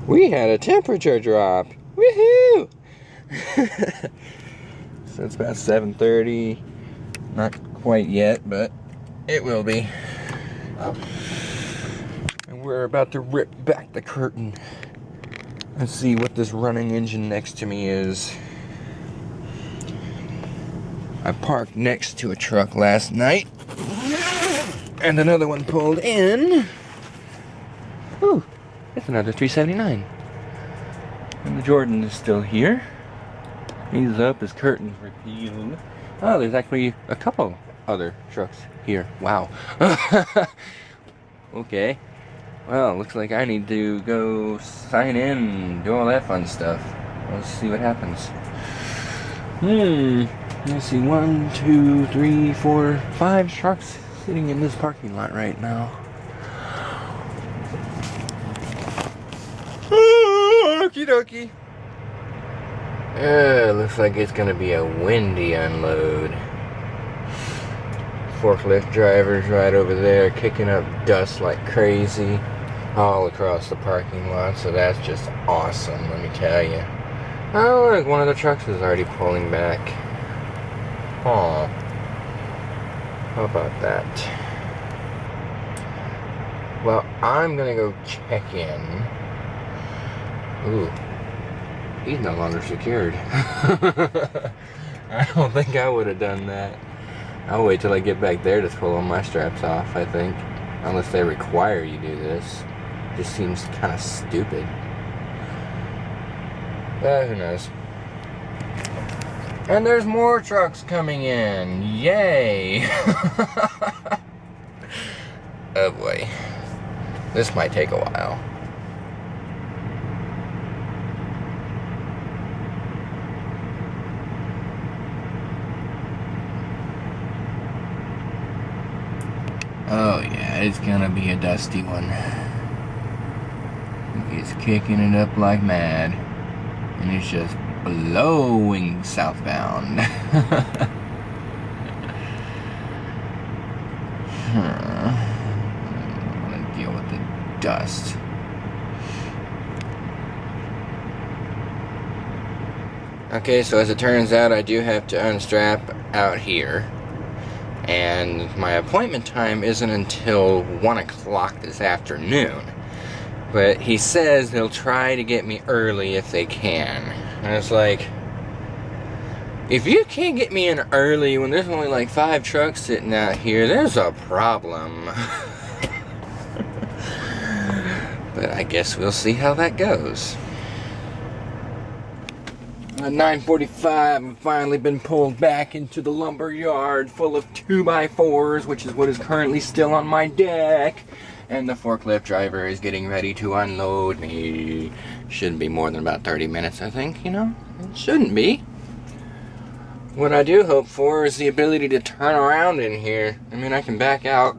We had a temperature drop. Woohoo! So it's about 7:30. Not quite yet, but it will be. And we're about to rip back the curtain and see what this running engine next to me is. I parked next to a truck last night, and another one pulled in. Ooh, it's another 379. And the Jordan is still here. He's up, his curtain's repealed. Oh, there's actually a couple other trucks here. Wow. Okay. Well, looks like I need to go sign in and do all that fun stuff. Let's see what happens. Let's see, 1, 2, 3, 4, 5 trucks sitting in this parking lot right now. Okie dokie. Looks like it's gonna be a windy unload. Forklift drivers right over there kicking up dust like crazy all across the parking lot, so that's just awesome, let me tell you. Oh look, one of the trucks is already pulling back. Aw, how about that? Well, I'm gonna go check in. Ooh, he's no longer secured. I don't think I would have done that. I'll wait till I get back there to pull all my straps off, I think. Unless they require you do this. Just seems kind of stupid. Who knows. And there's more trucks coming in. Yay! Oh boy. This might take a while. Oh yeah, it's gonna be a dusty one. It's kicking it up like mad. And it's just blowing southbound. I want to deal with the dust. Okay, so as it turns out, I do have to unstrap out here. And my appointment time isn't until 1 o'clock this afternoon. But he says they'll try to get me early if they can. And it's like, if you can't get me in early when there's only like 5 trucks sitting out here, there's a problem. But I guess we'll see how that goes. At 9:45, I've finally been pulled back into the lumber yard full of 2x4s, which is what is currently still on my deck. And the forklift driver is getting ready to unload me. Shouldn't be more than about 30 minutes, I think, you know? It shouldn't be. What I do hope for is the ability to turn around in here. I mean, I can back out.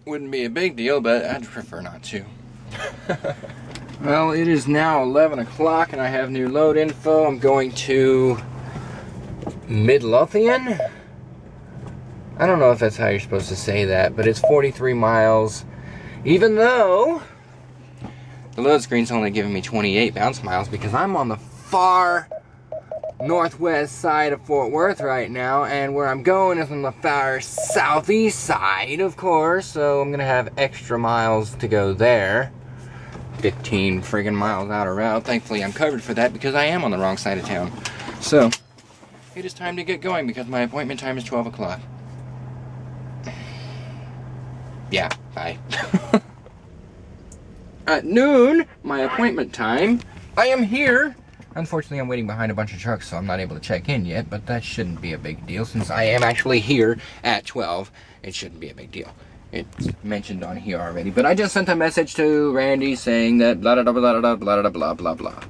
Wouldn't be a big deal, but I'd prefer not to. Well, it is now 11 o'clock and I have new load info. I'm going to Midlothian. I don't know if that's how you're supposed to say that, but it's 43 miles. Even though the load screen's only giving me 28 bounce miles because I'm on the far northwest side of Fort Worth right now, and where I'm going is on the far southeast side, of course, so I'm gonna have extra miles to go there. 15 friggin' miles out of route. Thankfully I'm covered for that because I am on the wrong side of town. So it is time to get going because my appointment time is 12 o'clock. Yeah, bye. At noon, my appointment time, I am here. Unfortunately, I'm waiting behind a bunch of trucks, so I'm not able to check in yet, but that shouldn't be a big deal. Since I am actually here at 12, it shouldn't be a big deal. It's mentioned on here already, but I just sent a message to Randy saying that blah, blah, blah, blah, blah, blah, blah, blah, blah, blah.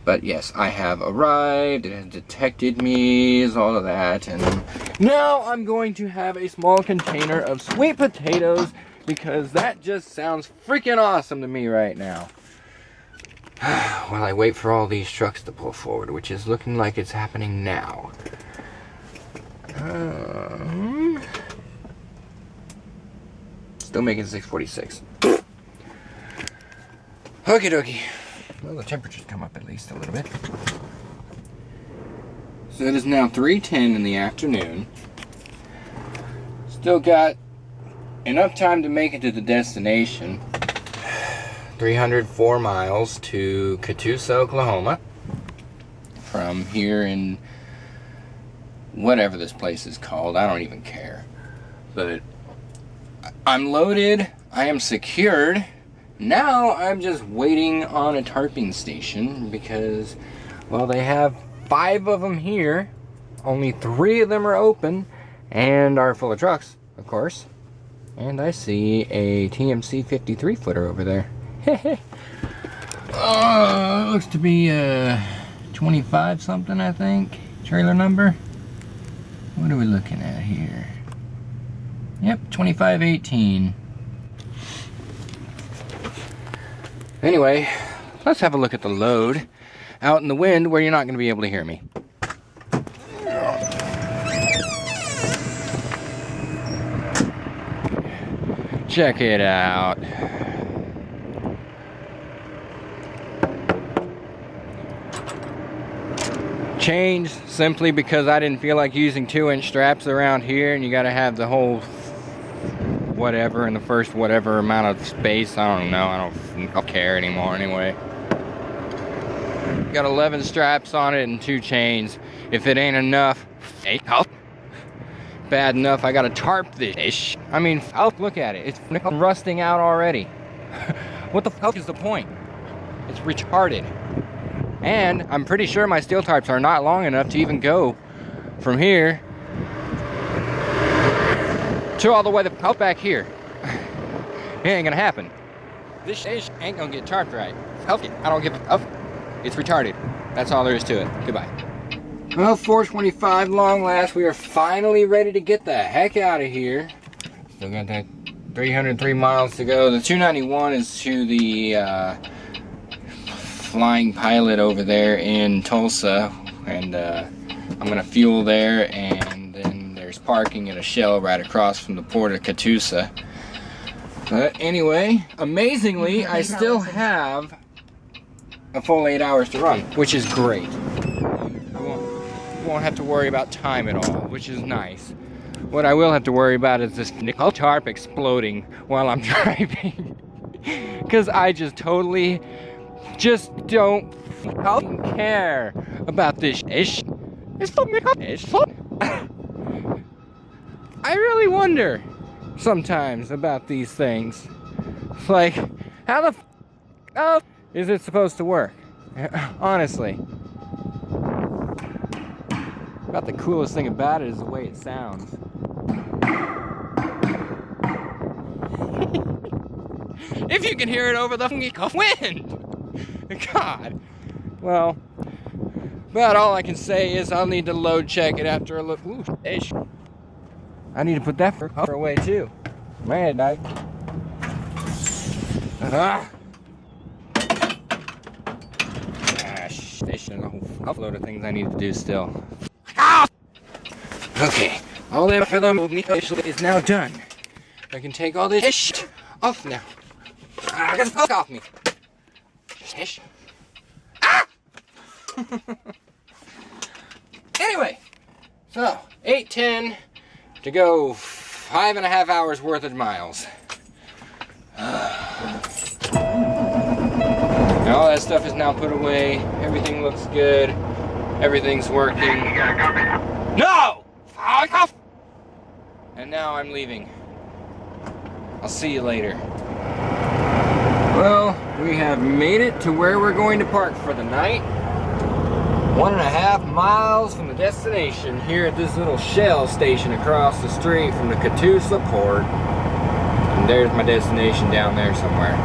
But yes, I have arrived, it has detected me, is all of that, and now I'm going to have a small container of sweet potatoes because that just sounds freaking awesome to me right now. While I wait for all these trucks to pull forward, which is looking like it's happening now. Still making 646. Okie dokie. Well, the temperature's come up at least a little bit. So it is now 3:10 in the afternoon. Still got enough time to make it to the destination. 304 miles to Catoosa, Oklahoma. From here in whatever this place is called. I don't even care. But I'm loaded. I am secured. Now I'm just waiting on a tarping station because, well, they have 5 of them here. Only 3 of them are open and are full of trucks, of course. And I see a TMC 53 footer over there. Oh, it looks to be 25 something, I think. Trailer number. What are we looking at here? Yep, 2518. Anyway, let's have a look at the load out in the wind where you're not going to be able to hear me. Check it out. Changed simply because I didn't feel like using 2-inch straps around here, and you got to have the whole whatever in the first whatever amount of space. I don't know. I don't care anymore anyway. Got 11 straps on it and 2 chains. If it ain't enough, bad enough, I gotta tarp this. I mean, look at it. It's rusting out already. What the fuck is the point? It's retarded. And I'm pretty sure my steel tarps are not long enough to even go from here to all the way out back here. It ain't gonna happen. This ain't gonna get tarped right. I don't give a fuck. It's retarded. That's all there is to it. Goodbye. Well, 425 long last. We are finally ready to get the heck out of here. Still got that 303 miles to go. The 291 is to the flying pilot over there in Tulsa, and I'm gonna fuel there, and then there's parking at a Shell right across from the port of Catoosa. But anyway, amazingly, I still have a full 8 hours to run, which is great. Won't have to worry about time at all, which is nice. What I will have to worry about is this nickel tarp exploding while I'm driving. Because I just totally don't care about this ish. I really wonder sometimes about these things. Like, how the f is it supposed to work? Honestly. About the coolest thing about it is the way it sounds. If you can hear it over the wind! God. Well, about all I can say is I'll need to load check it after a look. Ooh, ish. I need to put that for away too. Man, there's a whole load of things I need to do still. Okay, all that for them is now done. I can take all this shit off now. I got the fuck off me. Shh. Ah! Anyway, so 8:10 to go, 5.5 hours worth of miles. And all that stuff is now put away. Everything looks good. Everything's working. No! Fuck off! And now I'm leaving. I'll see you later. Well, we have made it to where we're going to park for the night. 1.5 miles from the destination here at this little Shell station across the street from the Catoosa port. And there's my destination down there somewhere.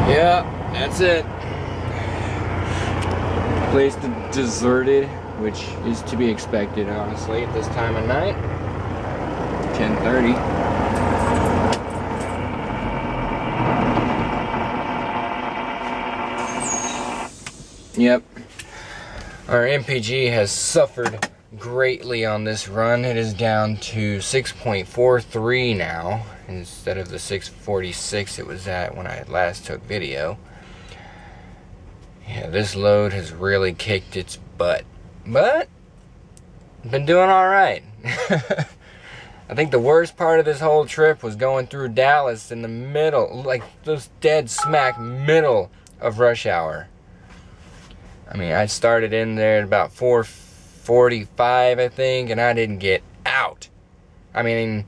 Yeah, that's it. Place deserted, which is to be expected, honestly, at this time of night. 10:30. Yep. Our MPG has suffered greatly on this run. It is down to 6.43 now, instead of the 646 it was at when I last took video. Yeah, this load has really kicked its butt, but been doing alright. I think the worst part of this whole trip was going through Dallas in the middle, like just dead smack middle of rush hour. I mean, I started in there at about 4:45, I think, and I didn't get out. I mean,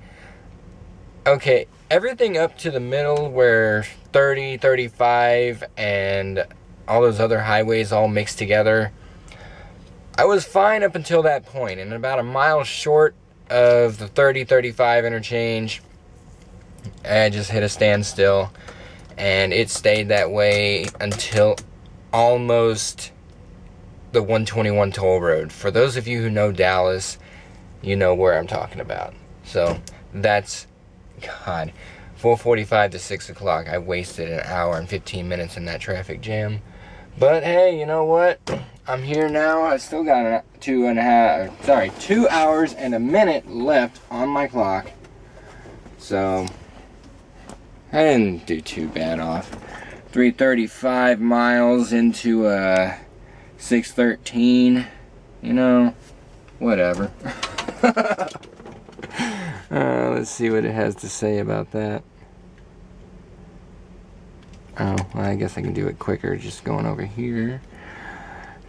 okay, everything up to the middle where 30, 35, and all those other highways all mixed together, I was fine up until that point, and about a mile short of the 30-35 interchange, I just hit a standstill, and it stayed that way until almost the 121 toll road. For those of you who know Dallas, you know where I'm talking about. So that's, God, 4:45 to 6 o'clock. I wasted an hour and 15 minutes in that traffic jam. But hey, you know what? I'm here now. I still got 2 hours and a minute left on my clock. So I didn't do too bad off. 335 miles into 613. You know, whatever. Let's see what it has to say about that. Oh, well, I guess I can do it quicker just going over here.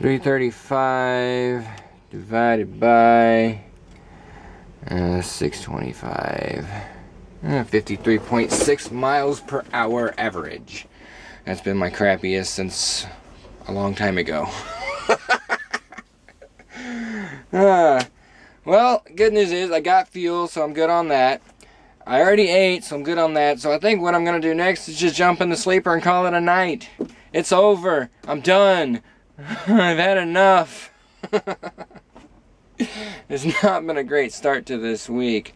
335 divided by 625. 53.6 miles per hour average. That's been my crappiest since a long time ago. Well, good news is I got fuel, so I'm good on that. I already ate, so I'm good on that. So I think what I'm going to do next is just jump in the sleeper and call it a night. It's over. I'm done. I've had enough. It's not been a great start to this week,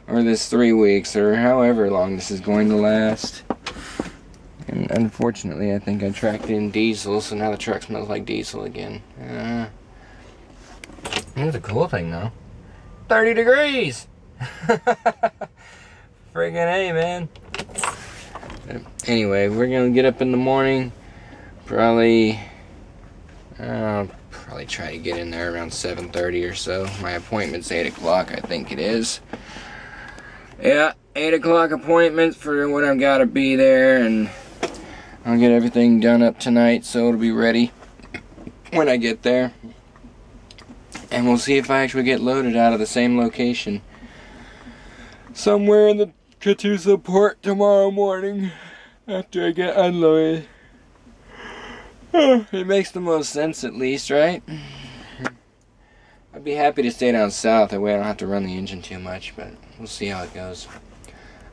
or this 3 weeks, or however long this is going to last. And unfortunately, I think I tracked in diesel, so now the truck smells like diesel again. Here's a cool thing, though. 30 degrees! Friggin' A, man. Anyway, we're gonna get up in the morning. Probably try to get in there around 7:30 or so. My appointment's 8 o'clock, I think it is. Yeah, 8 o'clock appointment for when I've gotta be there, and I'll get everything done up tonight so it'll be ready when I get there. And we'll see if I actually get loaded out of the same location somewhere in the Catoosa port tomorrow morning after I get unloaded. It makes the most sense, at least, right? I'd be happy to stay down south, that way I don't have to run the engine too much, but we'll see how it goes.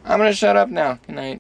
I'm gonna shut up now. Good night.